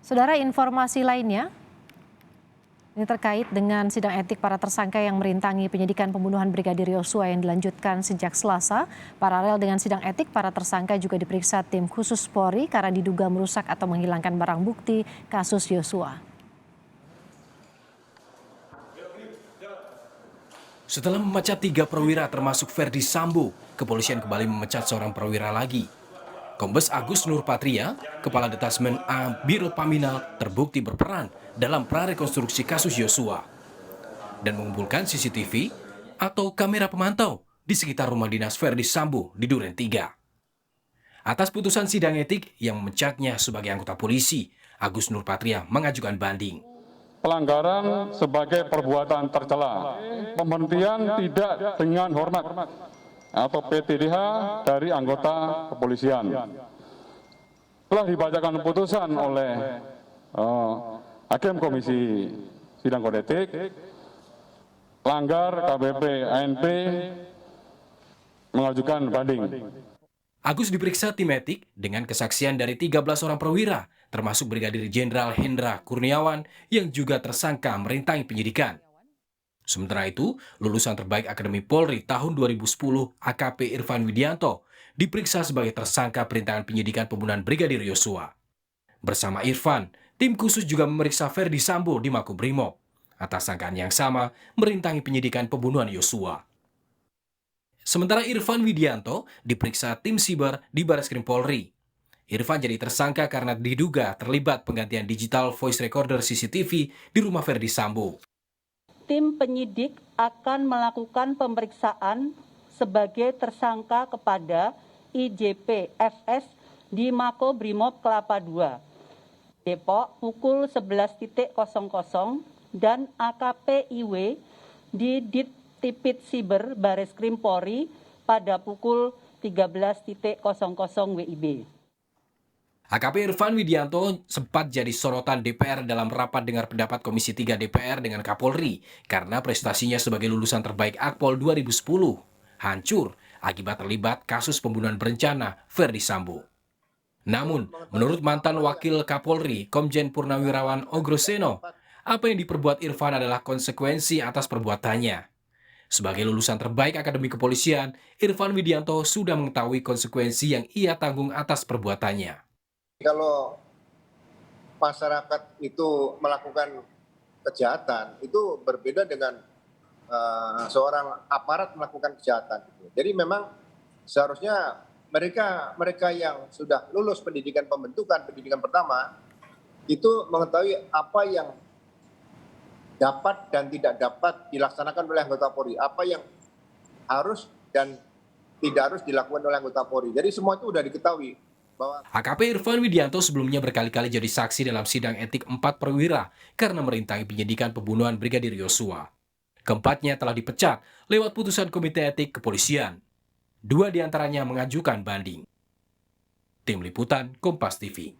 Saudara, informasi lainnya, ini terkait dengan sidang etik para tersangka yang merintangi penyidikan pembunuhan Brigadir Yosua yang dilanjutkan sejak Selasa. Paralel dengan sidang etik, para tersangka juga diperiksa tim khusus Polri karena diduga merusak atau menghilangkan barang bukti kasus Yosua. Setelah memecat 3 perwira termasuk Ferdi Sambo, kepolisian kembali memecat seorang perwira lagi. Kombes Agus Nurpatria, Kepala Detasmen A Biro Paminal, terbukti berperan dalam prarekonstruksi kasus Yosua dan mengumpulkan CCTV atau kamera pemantau di sekitar rumah dinas Ferdi Sambo di Duren 3. Atas putusan sidang etik yang memecatnya sebagai anggota polisi, Agus Nurpatria mengajukan banding. Pelanggaran sebagai perbuatan tercela, pemberhentian tidak dengan hormat atau PTDH dari anggota kepolisian. Telah dibacakan putusan oleh Hakim Komisi Sidang Kode Etik, langgar KPP ANP, mengajukan banding. Agus diperiksa tim etik dengan kesaksian dari 13 orang perwira, termasuk Brigadir Jenderal Hendra Kurniawan yang juga tersangka merintangi penyidikan. Sementara itu, lulusan terbaik Akademi Polri tahun 2010 AKP Irfan Widianto diperiksa sebagai tersangka perintangan penyidikan pembunuhan Brigadir Yosua. Bersama Irfan, tim khusus juga memeriksa Ferdi Sambo di Makobrimob atas sangkaan yang sama merintangi penyidikan pembunuhan Yosua. Sementara Irfan Widianto diperiksa tim siber di Barreskrim Polri. Irfan jadi tersangka karena diduga terlibat penggantian digital voice recorder CCTV di rumah Ferdi Sambo. Tim penyidik akan melakukan pemeriksaan sebagai tersangka kepada IJP FS di Makobrimob Kelapa II, Depok pukul 11.00 dan AKP IW di Tipit Siber Barreskrim Polri pada pukul 13.00 WIB. AKP Irfan Widianto sempat jadi sorotan DPR dalam rapat dengar pendapat Komisi 3 DPR dengan Kapolri karena prestasinya sebagai lulusan terbaik Akpol 2010 hancur akibat terlibat kasus pembunuhan berencana Ferdi Sambo. Namun, menurut mantan Wakil Kapolri Komjen Purnawirawan Ogroseno, apa yang diperbuat Irfan adalah konsekuensi atas perbuatannya. Sebagai lulusan terbaik Akademi Kepolisian, Irfan Widianto sudah mengetahui konsekuensi yang ia tanggung atas perbuatannya. Kalau masyarakat itu melakukan kejahatan, itu berbeda dengan seorang aparat melakukan kejahatan. Jadi memang seharusnya mereka yang sudah lulus pendidikan pembentukan, pendidikan pertama, itu mengetahui apa yang dapat dan tidak dapat dilaksanakan oleh anggota Polri, apa yang harus dan tidak harus dilakukan oleh anggota Polri. Jadi semua itu sudah diketahui. AKP Irfan Widianto sebelumnya berkali-kali jadi saksi dalam sidang etik 4 perwira karena merintangi penyidikan pembunuhan Brigadir Yosua. Keempatnya telah dipecat lewat putusan Komite Etik Kepolisian. 2 diantaranya mengajukan banding. Tim Liputan Kompas TV.